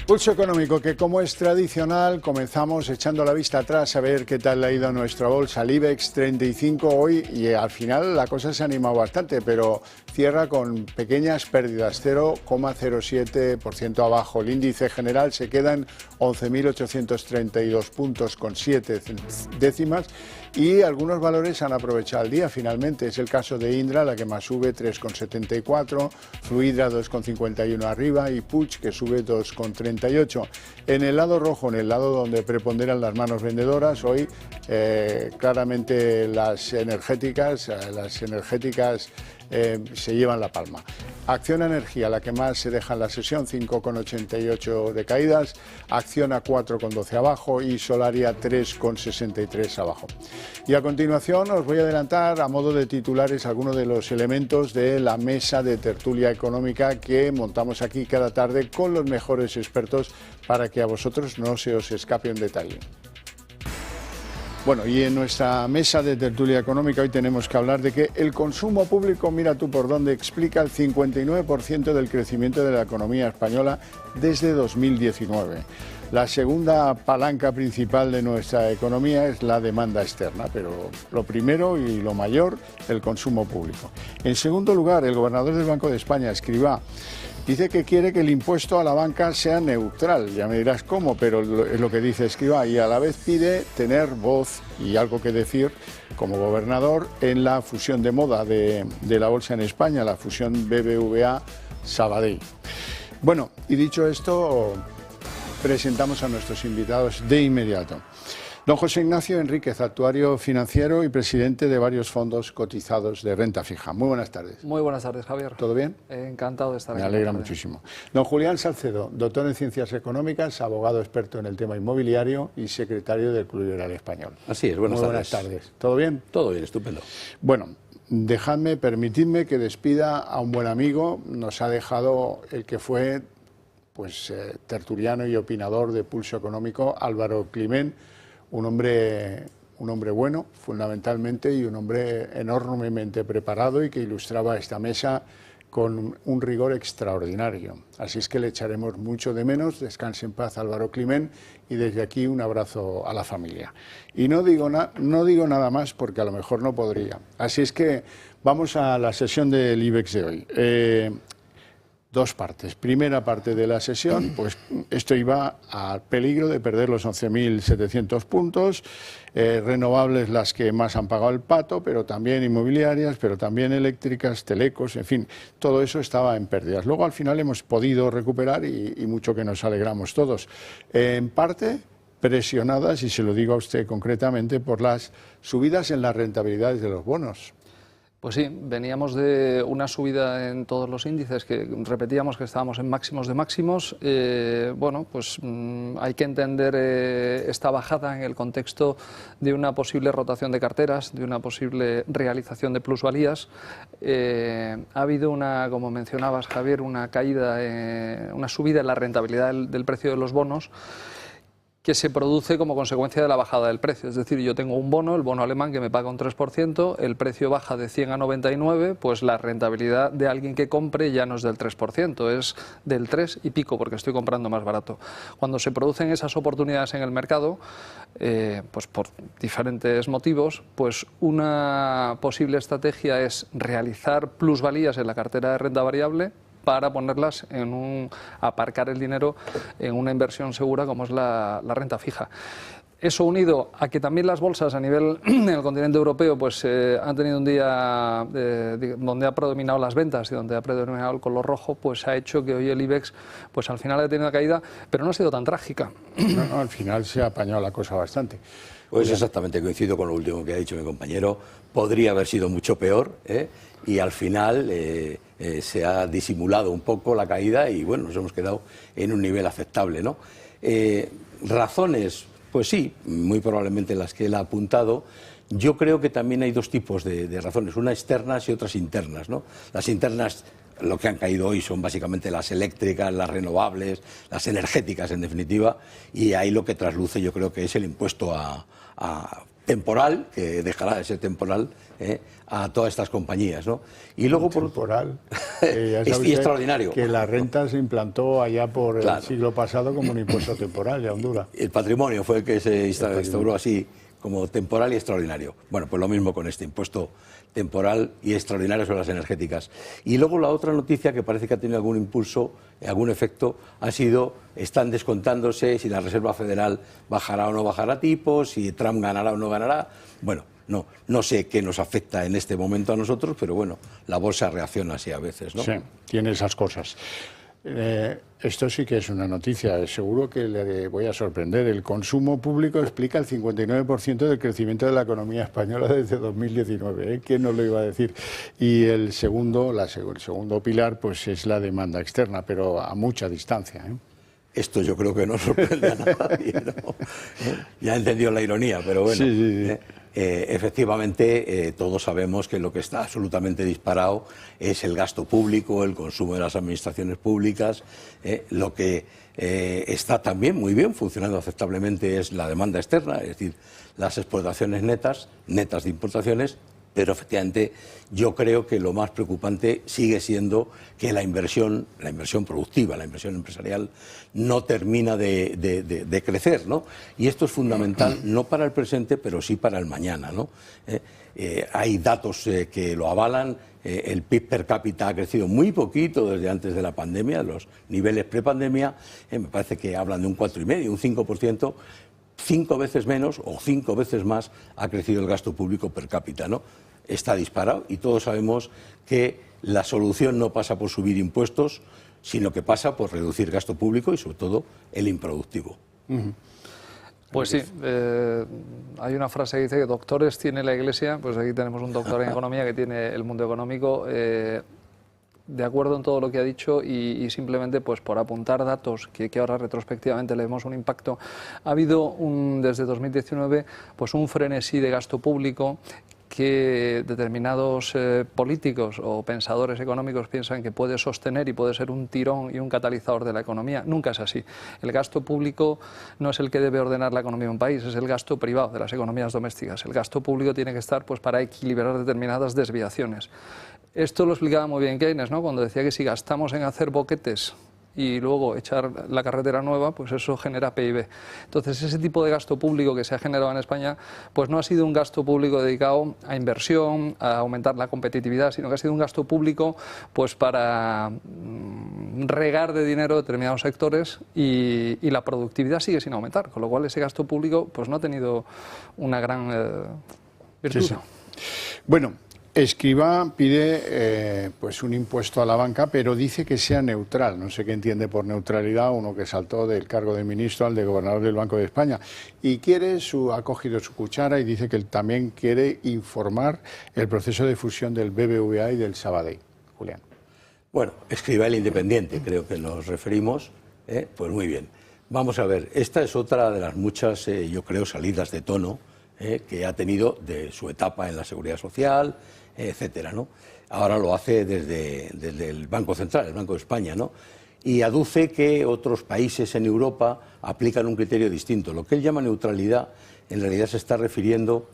Pulso económico, que como es tradicional, comenzamos echando la vista atrás a ver qué tal ha ido nuestra bolsa. El IBEX 35 hoy, y al final la cosa se ha animado bastante, pero cierra con pequeñas pérdidas, 0,07% abajo. El índice general se queda en 11.832 puntos con 7 décimas, y algunos valores han aprovechado el día finalmente. Es el caso de Indra, la que más sube, 3,74, Fluidra 2,51 arriba y Puig, que sube 2,38. En el lado rojo, en el lado donde preponderan las manos vendedoras, hoy claramente las energéticas se llevan la palma. Acciona Energía, la que más se deja en la sesión, 5,88 de caídas, Acciona 4,12 abajo y Solaria 3,63 abajo. Y a continuación os voy a adelantar a modo de titulares algunos de los elementos de la mesa de tertulia económica que montamos aquí cada tarde con los mejores expertos para que a vosotros no se os escape un detalle. Bueno, y en nuestra mesa de tertulia económica hoy tenemos que hablar de que el consumo público, mira tú por dónde, explica el 59% del crecimiento de la economía española desde 2019. La segunda palanca principal de nuestra economía es la demanda externa, pero lo primero y lo mayor, el consumo público. En segundo lugar, el gobernador del Banco de España, Escrivá, dice que quiere que el impuesto a la banca sea neutral. Ya me dirás cómo, pero es lo que dice Escrivá, y a la vez pide tener voz y algo que decir como gobernador en la fusión de moda de la bolsa en España, la fusión BBVA-Sabadell. Bueno, y dicho esto, presentamos a nuestros invitados de inmediato. Don José Ignacio Enríquez, actuario financiero y presidente de varios fondos cotizados de renta fija. Muy buenas tardes. Muy buenas tardes, Javier. ¿Todo bien? Encantado de estar aquí. Me alegra muchísimo. Don Julián Salcedo, doctor en Ciencias Económicas, abogado experto en el tema inmobiliario y secretario del Club Liberal Español. Así es, buenas tardes. Buenas tardes. ¿Todo bien? Todo bien, estupendo. Bueno, permitidme que despida a un buen amigo. Nos ha dejado el que fue tertuliano y opinador de Pulso Económico, Álvaro Climent. Un hombre bueno, fundamentalmente, y un hombre enormemente preparado y que ilustraba esta mesa con un rigor extraordinario. Así es que le echaremos mucho de menos. Descanse en paz, Álvaro Climent, y desde aquí un abrazo a la familia. Y no digo nada más porque a lo mejor no podría. Así es que vamos a la sesión del IBEX de hoy. Dos partes. Primera parte de la sesión, pues esto iba al peligro de perder los 11.700 puntos, renovables las que más han pagado el pato, pero también inmobiliarias, pero también eléctricas, telecos, en fin, todo eso estaba en pérdidas. Luego al final hemos podido recuperar y mucho que nos alegramos todos. En parte presionadas, y se lo digo a usted concretamente, por las subidas en las rentabilidades de los bonos. Pues sí, veníamos de una subida en todos los índices que repetíamos que estábamos en máximos de máximos. Bueno, pues hay que entender esta bajada en el contexto de una posible rotación de carteras, de una posible realización de plusvalías. Ha habido como mencionabas, Javier, una caída, una subida en la rentabilidad del precio de los bonos, que se produce como consecuencia de la bajada del precio. Es decir, yo tengo un bono, el bono alemán, que me paga un 3%, el precio baja de 100 a 99, pues la rentabilidad de alguien que compre ya no es del 3%, es del 3 y pico, porque estoy comprando más barato. Cuando se producen esas oportunidades en el mercado, pues por diferentes motivos, pues una posible estrategia es realizar plusvalías en la cartera de renta variable para ponerlas aparcar el dinero en una inversión segura como es la renta fija. Eso unido a que también las bolsas a nivel en el continente europeo pues han tenido un día donde ha predominado las ventas y donde ha predominado el color rojo, pues ha hecho que hoy el IBEX pues al final haya tenido una caída, pero no ha sido tan trágica. No, al final se ha apañado la cosa bastante. Pues exactamente, coincido con lo último que ha dicho mi compañero. Podría haber sido mucho peor, y al final se ha disimulado un poco la caída y bueno, nos hemos quedado en un nivel aceptable, ¿no? Razones, pues sí, muy probablemente las que él ha apuntado. Yo creo que también hay dos tipos de razones, unas externas y otras internas, ¿no? Las internas, lo que han caído hoy son básicamente las eléctricas, las renovables, las energéticas en definitiva, y ahí lo que trasluce yo creo que es el impuesto temporal, que dejará de ser temporal, a todas estas compañías, ¿no? Y luego por temporal. Y extraordinario. Que la renta se implantó allá por Claro. el siglo pasado como un impuesto temporal en Honduras. El patrimonio fue el que se instauró así como temporal y extraordinario. Bueno, pues lo mismo con este impuesto temporal y extraordinario sobre las energéticas. Y luego la otra noticia que parece que ha tenido algún impulso, algún efecto, ha sido, están descontándose si la Reserva Federal bajará o no bajará tipos, si Trump ganará o no ganará. Bueno, no sé qué nos afecta en este momento a nosotros, pero bueno, la bolsa reacciona así a veces, ¿no? Sí, tiene esas cosas. Esto sí que es una noticia, seguro que le voy a sorprender. El consumo público explica el 59% del crecimiento de la economía española desde 2019. ¿Quién nos lo iba a decir? Y el segundo pilar pues es la demanda externa, pero a mucha distancia. Esto yo creo que no sorprende a nadie, ¿no? Ya he entendido la ironía, pero bueno. Sí. Efectivamente, todos sabemos que lo que está absolutamente disparado es el gasto público, el consumo de las administraciones públicas. Lo que está también muy bien, funcionando aceptablemente, es la demanda externa, es decir, las exportaciones netas de importaciones. Pero efectivamente yo creo que lo más preocupante sigue siendo que la inversión productiva, la inversión empresarial no termina de crecer, ¿no? Y esto es fundamental no para el presente, pero sí para el mañana, ¿no? Hay datos que lo avalan. El PIB per cápita ha crecido muy poquito desde antes de la pandemia, los niveles prepandemia, me parece que hablan de un 4,5%, un 5%. 5 veces menos o 5 veces más ha crecido el gasto público per cápita, ¿no? Está disparado y todos sabemos que la solución no pasa por subir impuestos, sino que pasa por reducir gasto público y sobre todo el improductivo. Pues sí, hay una frase que dice que doctores tiene la Iglesia, pues aquí tenemos un doctor en economía que tiene el mundo económico. De acuerdo en todo lo que ha dicho y simplemente pues por apuntar datos que ahora retrospectivamente le vemos un impacto, ha habido desde 2019 pues un frenesí de gasto público que determinados políticos o pensadores económicos piensan que puede sostener y puede ser un tirón y un catalizador de la economía. Nunca es así. El gasto público no es el que debe ordenar la economía de un país, es el gasto privado de las economías domésticas. El gasto público tiene que estar pues para equilibrar determinadas desviaciones. Esto lo explicaba muy bien Keynes, ¿no? Cuando decía que si gastamos en hacer boquetes y luego echar la carretera nueva, pues eso genera PIB. Entonces, ese tipo de gasto público que se ha generado en España, pues no ha sido un gasto público dedicado a inversión, a aumentar la competitividad, sino que ha sido un gasto público pues para regar de dinero determinados sectores y la productividad sigue sin aumentar, con lo cual ese gasto público pues no ha tenido una gran virtud. Sí. Bueno, Escrivá pide pues un impuesto a la banca, pero dice que sea neutral. No sé qué entiende por neutralidad uno que saltó del cargo de ministro al de gobernador del Banco de España. Y ha cogido su cuchara y dice que él también quiere informar el proceso de fusión del BBVA y del Sabadell. Julián. Bueno, Escrivá el Independiente, creo que nos referimos. Pues muy bien. Vamos a ver, esta es otra de las muchas, yo creo, salidas de tono que ha tenido de su etapa en la Seguridad Social, etcétera, ¿no? Ahora lo hace desde el Banco Central, el Banco de España, ¿no? Y aduce que otros países en Europa aplican un criterio distinto. Lo que él llama neutralidad, en realidad se está refiriendo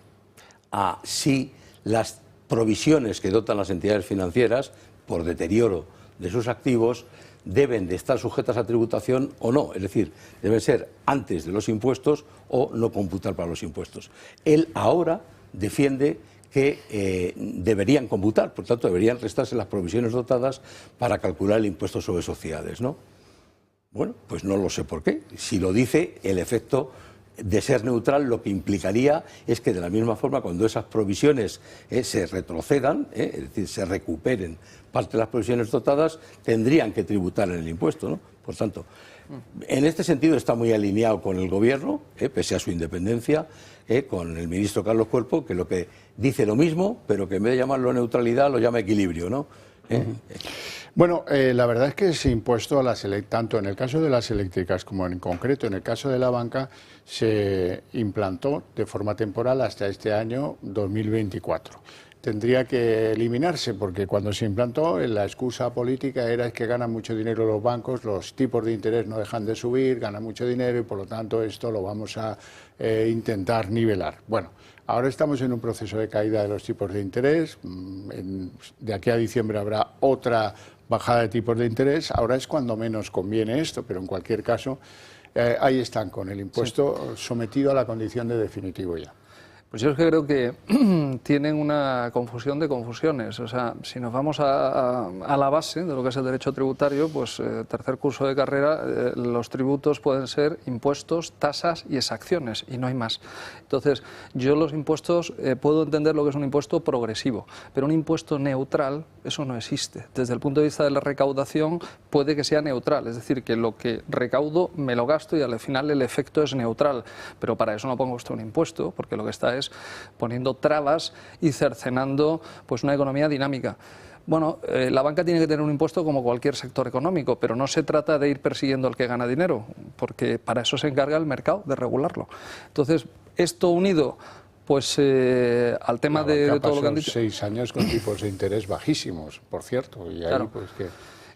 a si las provisiones que dotan las entidades financieras por deterioro de sus activos deben de estar sujetas a tributación o no, es decir, deben ser antes de los impuestos o no computar para los impuestos. Él ahora defiende que deberían computar, por tanto deberían restarse las provisiones dotadas para calcular el impuesto sobre sociedades, ¿no? Bueno, pues no lo sé por qué. Si lo dice, el efecto de ser neutral lo que implicaría es que de la misma forma cuando esas provisiones se retrocedan, es decir, se recuperen parte de las provisiones dotadas, tendrían que tributar en el impuesto, ¿no? Por tanto, en este sentido está muy alineado con el Gobierno, pese a su independencia, con el ministro Carlos Cuerpo, que lo que dice lo mismo, pero que en vez de llamarlo neutralidad lo llama equilibrio, ¿no? Bueno, la verdad es que ese impuesto a tanto en el caso de las eléctricas como en concreto en el caso de la banca, se implantó de forma temporal hasta este año 2024. tendría que eliminarse, porque cuando se implantó la excusa política era que ganan mucho dinero los bancos, los tipos de interés no dejan de subir, ganan mucho dinero y por lo tanto esto lo vamos a intentar nivelar. Bueno, ahora estamos en un proceso de caída de los tipos de interés, de aquí a diciembre habrá otra bajada de tipos de interés, ahora es cuando menos conviene esto, pero en cualquier caso ahí están con el impuesto sometido a la condición de definitivo ya. Pues yo es que creo que tienen una confusión de confusiones. O sea, si nos vamos a la base de lo que es el derecho tributario, pues tercer curso de carrera, los tributos pueden ser impuestos, tasas y exacciones, y no hay más. Entonces, yo los impuestos, puedo entender lo que es un impuesto progresivo, pero un impuesto neutral, eso no existe. Desde el punto de vista de la recaudación, puede que sea neutral, es decir, que lo que recaudo me lo gasto y al final el efecto es neutral, pero para eso no pongo usted un impuesto, porque lo que está es poniendo trabas y cercenando pues una economía dinámica. Bueno, la banca tiene que tener un impuesto como cualquier sector económico, pero no se trata de ir persiguiendo al que gana dinero, porque para eso se encarga el mercado, de regularlo. Entonces, esto unido pues al tema de todo lo que han dicho. 6 años con tipos de interés bajísimos, por cierto, y ahí claro. pues que...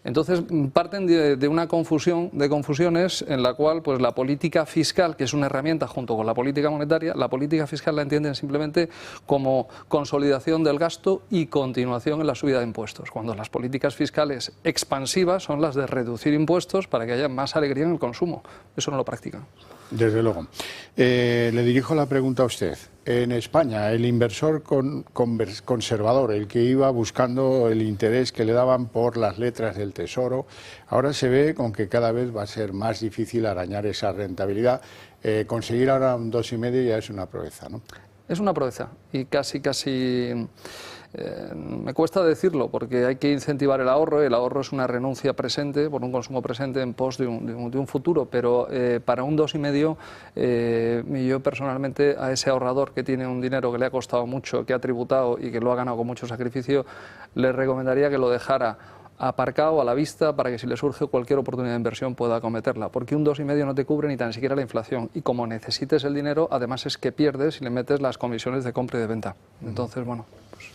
Entonces parten de una confusión de confusiones en la cual pues la política fiscal, que es una herramienta junto con la política monetaria, la política fiscal la entienden simplemente como consolidación del gasto y continuación en la subida de impuestos, cuando las políticas fiscales expansivas son las de reducir impuestos para que haya más alegría en el consumo. Eso no lo practican. Desde luego. Le dirijo la pregunta a usted. En España, el inversor conservador, el que iba buscando el interés que le daban por las letras del Tesoro, ahora se ve con que cada vez va a ser más difícil arañar esa rentabilidad. Conseguir ahora un 2,5 ya es una proeza, ¿no? Es una proeza y casi me cuesta decirlo porque hay que incentivar el ahorro es una renuncia presente por un consumo presente en pos de un futuro, pero para un 2,5 yo personalmente a ese ahorrador que tiene un dinero que le ha costado mucho, que ha tributado y que lo ha ganado con mucho sacrificio, le recomendaría que lo dejara aparcado a la vista para que si le surge cualquier oportunidad de inversión pueda acometerla, porque un 2,5 no te cubre ni tan siquiera la inflación y como necesites el dinero, además es que pierdes si le metes las comisiones de compra y de venta. Entonces, bueno...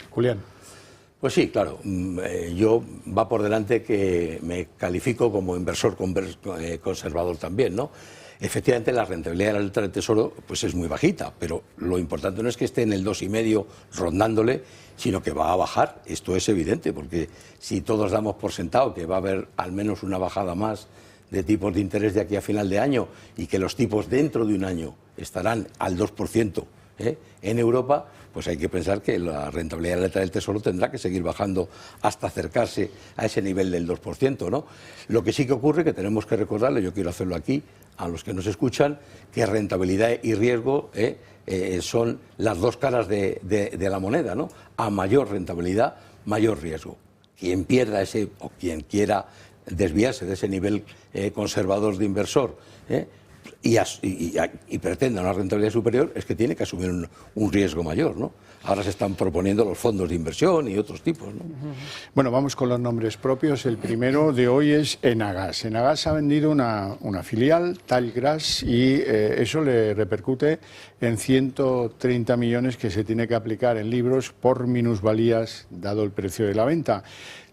Julián. Pues sí, claro. Yo va por delante que me califico como inversor conservador también, ¿no? Efectivamente, la rentabilidad de la letra del Tesoro pues es muy bajita, pero lo importante no es que esté en el 2,5 rondándole, sino que va a bajar. Esto es evidente, porque si todos damos por sentado que va a haber al menos una bajada más de tipos de interés de aquí a final de año y que los tipos dentro de un año estarán al 2%, en Europa, pues hay que pensar que la rentabilidad de la letra del Tesoro tendrá que seguir bajando hasta acercarse a ese nivel del 2%, ¿no? Lo que sí que ocurre, que tenemos que recordarle, yo quiero hacerlo aquí, a los que nos escuchan, que rentabilidad y riesgo son las dos caras de la moneda, ¿no? A mayor rentabilidad, mayor riesgo. Quien pierda ese, o quien quiera desviarse de ese nivel conservador de inversor, y pretenda una rentabilidad superior, es que tiene que asumir un riesgo mayor, ¿no? Ahora se están proponiendo los fondos de inversión y otros tipos, ¿no? Bueno, vamos con los nombres propios. El primero de hoy es Enagas. Enagas ha vendido una filial, Talgras, y eso le repercute en 130 millones que se tiene que aplicar en libros por minusvalías, dado el precio de la venta.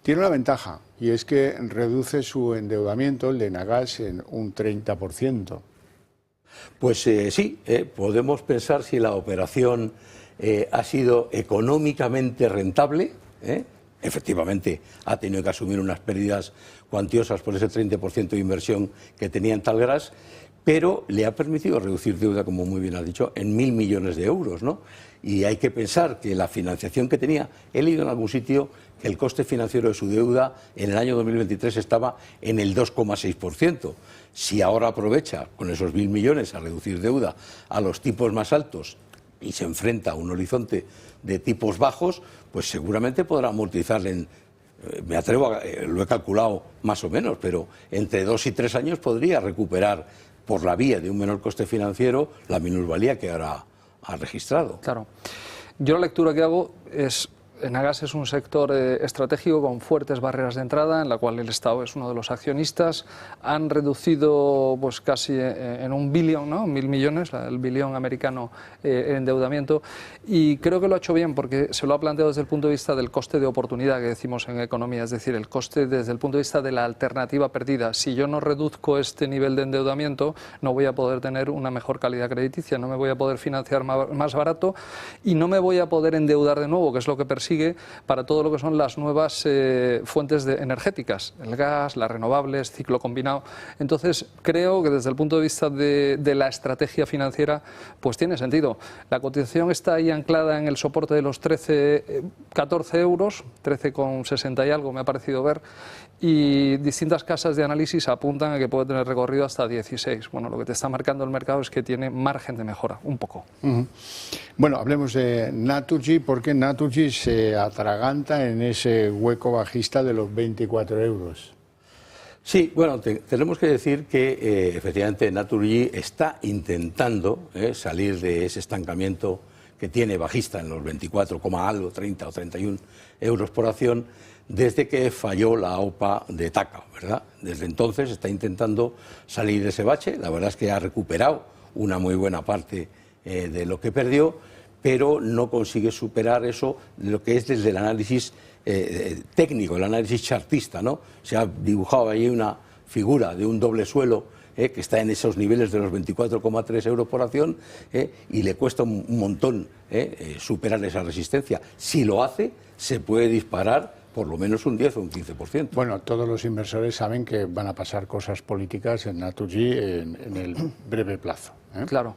Tiene una ventaja, y es que reduce su endeudamiento, el de Enagas, en un 30%. Pues sí, podemos pensar si la operación ha sido económicamente rentable. Efectivamente, ha tenido que asumir unas pérdidas cuantiosas por ese 30% de inversión que tenía en Talgras, pero le ha permitido reducir deuda, como muy bien has dicho, en 1.000 millones de euros, ¿no? Y hay que pensar que la financiación que tenía, he leído en algún sitio que el coste financiero de su deuda en el año 2023 estaba en el 2,6%. Si ahora aprovecha con esos 1.000 millones a reducir deuda a los tipos más altos y se enfrenta a un horizonte de tipos bajos, pues seguramente podrá amortizar me atrevo lo he calculado más o menos, pero entre 2 y 3 años podría recuperar por la vía de un menor coste financiero la minusvalía que ahora ha registrado. Claro. Yo la lectura que hago es Enagas es un sector estratégico con fuertes barreras de entrada, en la cual el Estado es uno de los accionistas. Han reducido pues casi en un billón, ¿no? 1.000 millones, el billón americano en endeudamiento, y creo que lo ha hecho bien porque se lo ha planteado desde el punto de vista del coste de oportunidad que decimos en economía, es decir, el coste desde el punto de vista de la alternativa perdida. Si yo no reduzco este nivel de endeudamiento, no voy a poder tener una mejor calidad crediticia, no me voy a poder financiar más barato y no me voy a poder endeudar de nuevo, que es lo que persigue para todo lo que son las nuevas fuentes energéticas, el gas, las renovables, ciclo combinado. Entonces, creo que desde el punto de vista de la estrategia financiera, pues tiene sentido. La cotización está ahí anclada en el soporte de los 14 euros, 13,60 y algo me ha parecido ver, y distintas casas de análisis apuntan a que puede tener recorrido hasta 16. Bueno, lo que te está marcando el mercado es que tiene margen de mejora, un poco. Bueno, hablemos de Naturgy, porque Naturgy se atraganta en ese hueco bajista de los 24 euros. Sí, bueno, tenemos que decir que efectivamente Naturgy está intentando salir de ese estancamiento que tiene bajista en los 24, algo, 30 o 31 euros por acción, desde que falló la OPA de TAQA, ¿verdad? Desde entonces está intentando salir de ese bache. La verdad es que ha recuperado una muy buena parte de lo que perdió, pero no consigue superar eso de lo que es desde el análisis técnico, el análisis chartista, ¿no? Se ha dibujado ahí una figura de un doble suelo que está en esos niveles de los 24,3 euros por acción y le cuesta un montón superar esa resistencia. Si lo hace, se puede disparar por lo menos un 10 o un 15%. Bueno, todos los inversores saben que van a pasar cosas políticas en Naturgy en el breve plazo. Claro.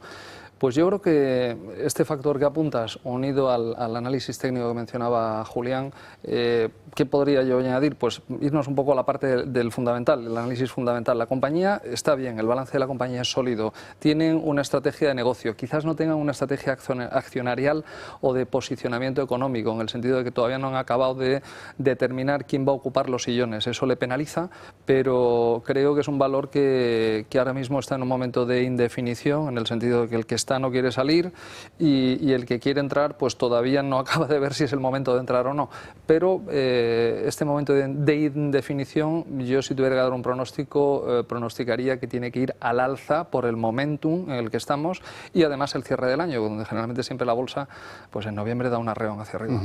Pues yo creo que este factor que apuntas, unido al análisis técnico que mencionaba Julián, ¿qué podría yo añadir? Pues irnos un poco a la parte del fundamental, el análisis fundamental. La compañía está bien, el balance de la compañía es sólido, tienen una estrategia de negocio, quizás no tengan una estrategia accionarial o de posicionamiento económico, en el sentido de que todavía no han acabado de determinar quién va a ocupar los sillones. Eso le penaliza, pero creo que es un valor que ahora mismo está en un momento de indefinición, en el sentido de que el que está no quiere salir y el que quiere entrar pues todavía no acaba de ver si es el momento de entrar o no, pero este momento de indefinición, yo si tuviera que dar un pronóstico, pronosticaría que tiene que ir al alza por el momentum en el que estamos y además el cierre del año, donde generalmente siempre la bolsa pues en noviembre da un arreón hacia arriba.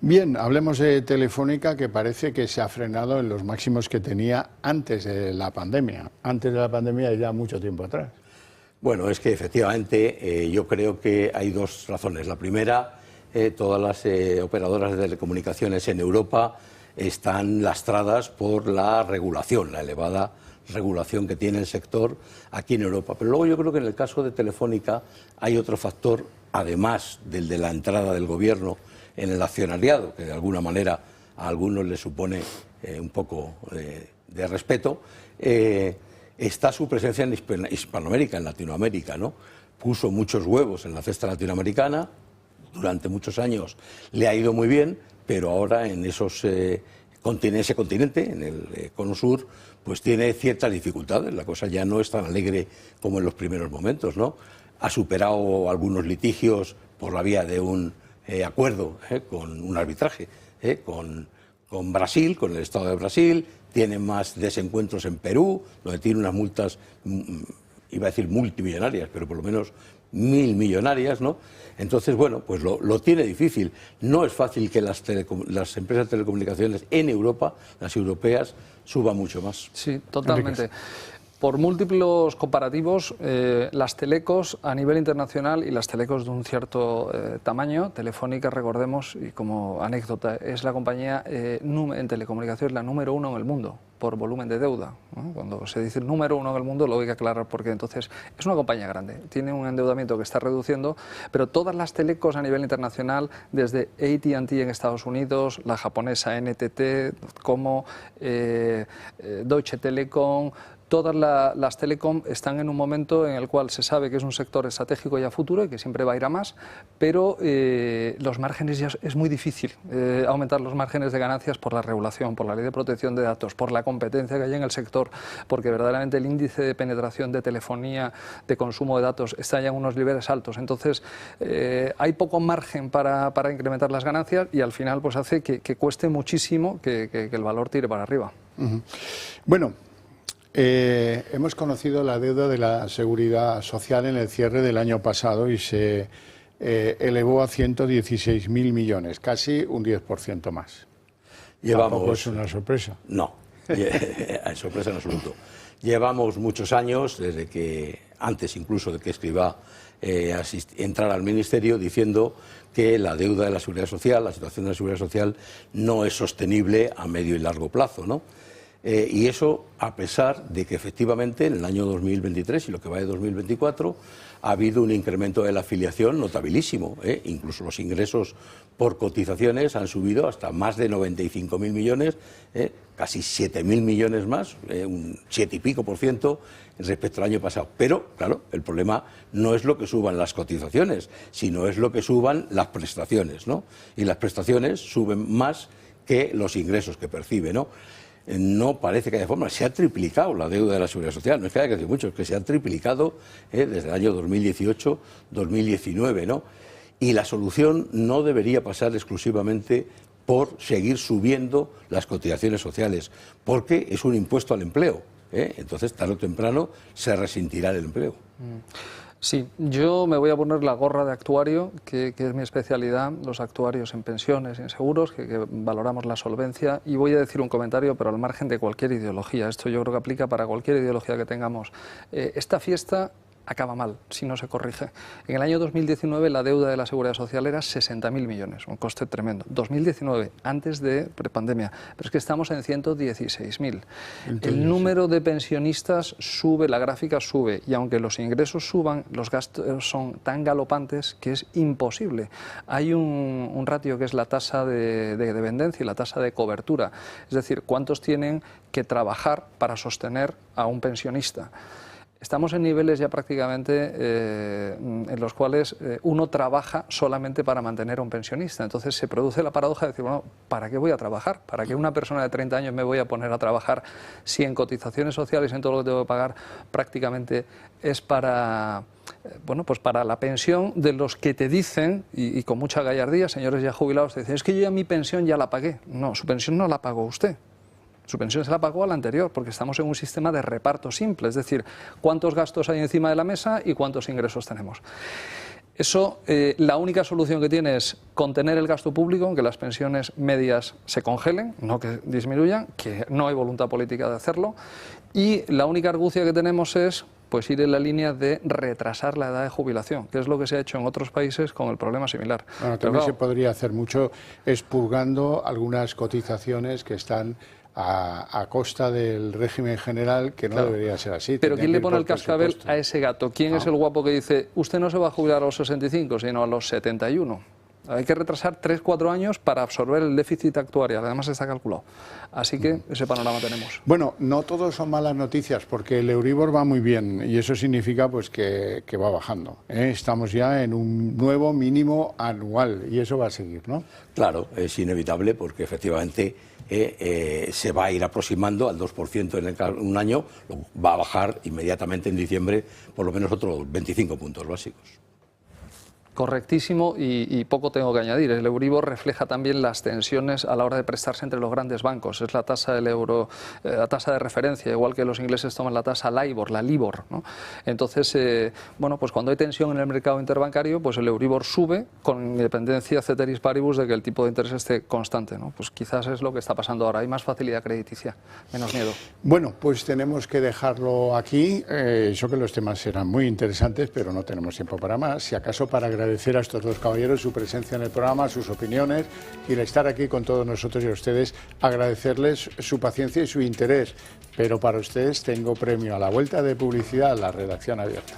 Bien, hablemos de Telefónica, que parece que se ha frenado en los máximos que tenía antes de la pandemia y ya mucho tiempo atrás. Bueno, es que efectivamente yo creo que hay dos razones. La primera, todas las operadoras de telecomunicaciones en Europa están lastradas por la regulación, la elevada regulación que tiene el sector aquí en Europa. Pero luego yo creo que en el caso de Telefónica hay otro factor, además del de la entrada del gobierno en el accionariado, que de alguna manera a algunos les supone un poco de respeto. Está su presencia en Hispanoamérica, en Latinoamérica, ¿no? Puso muchos huevos en la cesta latinoamericana, durante muchos años le ha ido muy bien, pero ahora en ese continente, en el Cono Sur, pues tiene ciertas dificultades. La cosa ya no es tan alegre como en los primeros momentos, ¿no? Ha superado algunos litigios por la vía de un acuerdo con un arbitraje con Brasil, con el Estado de Brasil. Tiene más desencuentros en Perú, donde tiene unas multas, iba a decir multimillonarias, pero por lo menos 1.000 millonarias, ¿no? Entonces, bueno, pues lo tiene difícil. No es fácil que las empresas de telecomunicaciones en Europa, las europeas, suban mucho más. Sí, totalmente. Por múltiples comparativos, las telecos a nivel internacional y las telecos de un cierto tamaño, Telefónica, recordemos, y como anécdota, es la compañía en telecomunicaciones la número 1 en el mundo por volumen de deuda, ¿no? Cuando se dice número 1 en el mundo lo hay que aclarar porque entonces es una compañía grande, tiene un endeudamiento que está reduciendo, pero todas las telecos a nivel internacional, desde AT&T en Estados Unidos, la japonesa NTT, como Deutsche Telekom, todas las telecom están en un momento en el cual se sabe que es un sector estratégico y a futuro y que siempre va a ir a más, pero los márgenes ya es muy difícil aumentar los márgenes de ganancias por la regulación, por la ley de protección de datos, por la competencia que hay en el sector, porque verdaderamente el índice de penetración de telefonía, de consumo de datos, está ya en unos niveles altos. Entonces, hay poco margen para incrementar las ganancias y al final pues hace que cueste muchísimo que el valor tire para arriba. Bueno, hemos conocido la deuda de la Seguridad Social en el cierre del año pasado y se elevó a 116.000 millones, casi un 10% más. ¿Tampoco es una sorpresa? No, sorpresa en absoluto. Llevamos muchos años, desde que, antes incluso de que Escrivá entrara al Ministerio, diciendo que la deuda de la Seguridad Social, la situación de la Seguridad Social, no es sostenible a medio y largo plazo, ¿no? Y eso a pesar de que efectivamente en el año 2023 y lo que va de 2024 ha habido un incremento de la afiliación notabilísimo, incluso los ingresos por cotizaciones han subido hasta más de 95.000 millones, casi 7.000 millones más, un 7 y pico % respecto al año pasado. Pero, claro, el problema no es lo que suban las cotizaciones, sino es lo que suban las prestaciones, ¿no? Y las prestaciones suben más que los ingresos que percibe, ¿no? No parece que haya forma. Se ha triplicado la deuda de la Seguridad Social, no es que haya crecido mucho, es que se ha triplicado desde el año 2018-2019, ¿no? Y la solución no debería pasar exclusivamente por seguir subiendo las cotizaciones sociales, porque es un impuesto al empleo, entonces tarde o temprano se resentirá el empleo. Sí, yo me voy a poner la gorra de actuario, que es mi especialidad, los actuarios en pensiones y en seguros, que valoramos la solvencia, y voy a decir un comentario, pero al margen de cualquier ideología. Esto yo creo que aplica para cualquier ideología que tengamos. Esta fiesta acaba mal si no se corrige. En el año 2019 la deuda de la Seguridad Social era 60.000 millones, un coste tremendo. 2019, antes de prepandemia, pero es que estamos en 116.000. El número de pensionistas sube, la gráfica sube, y aunque los ingresos suban, los gastos son tan galopantes que es imposible. Hay un ratio que es la tasa de dependencia y la tasa de cobertura, es decir, cuántos tienen que trabajar para sostener a un pensionista. Estamos en niveles ya prácticamente en los cuales uno trabaja solamente para mantener a un pensionista. Entonces se produce la paradoja de decir, bueno, ¿para qué voy a trabajar? ¿Para qué una persona de 30 años me voy a poner a trabajar si en cotizaciones sociales, en todo lo que tengo que pagar, prácticamente es para, bueno, pues para la pensión de los que te dicen, y con mucha gallardía, señores ya jubilados, te dicen, es que yo ya mi pensión ya la pagué. No, su pensión no la pagó usted. Su pensión se la pagó a la anterior, porque estamos en un sistema de reparto simple, es decir, cuántos gastos hay encima de la mesa y cuántos ingresos tenemos. Eso, la única solución que tiene es contener el gasto público, que las pensiones medias se congelen, no que disminuyan, que no hay voluntad política de hacerlo, y la única argucia que tenemos es pues ir en la línea de retrasar la edad de jubilación, que es lo que se ha hecho en otros países con el problema similar. Bueno, también se podría hacer mucho expurgando algunas cotizaciones que están a costa del régimen general, que no debería ser así. Pero ¿quién le pone el cascabel a ese gato? ¿Quién es el guapo que dice, usted no se va a jubilar a los 65, sino a los 71? Hay que retrasar 3-4 años para absorber el déficit actuarial, además está calculado. Así que ese panorama tenemos. Bueno, no todo son malas noticias, porque el Euribor va muy bien y eso significa pues que va bajando. Estamos ya en un nuevo mínimo anual y eso va a seguir, ¿no? Claro, es inevitable porque efectivamente se va a ir aproximando al 2% en un año, va a bajar inmediatamente en diciembre por lo menos otros 25 puntos básicos. Correctísimo, y poco tengo que añadir. El Euribor refleja también las tensiones a la hora de prestarse entre los grandes bancos. Es la tasa del euro, la tasa de referencia, igual que los ingleses toman la tasa LIBOR, la LIBOR, ¿no? Entonces, bueno, pues cuando hay tensión en el mercado interbancario, pues el Euribor sube con independencia ceteris paribus de que el tipo de interés esté constante, ¿no? Pues quizás es lo que está pasando ahora. Hay más facilidad crediticia, menos miedo. Bueno, pues tenemos que dejarlo aquí. Yo que los temas serán muy interesantes, pero no tenemos tiempo para más. Si acaso para agradecer a estos dos caballeros su presencia en el programa, sus opiniones y el estar aquí con todos nosotros y a ustedes, agradecerles su paciencia y su interés. Pero para ustedes tengo premio a la vuelta de publicidad, la redacción abierta.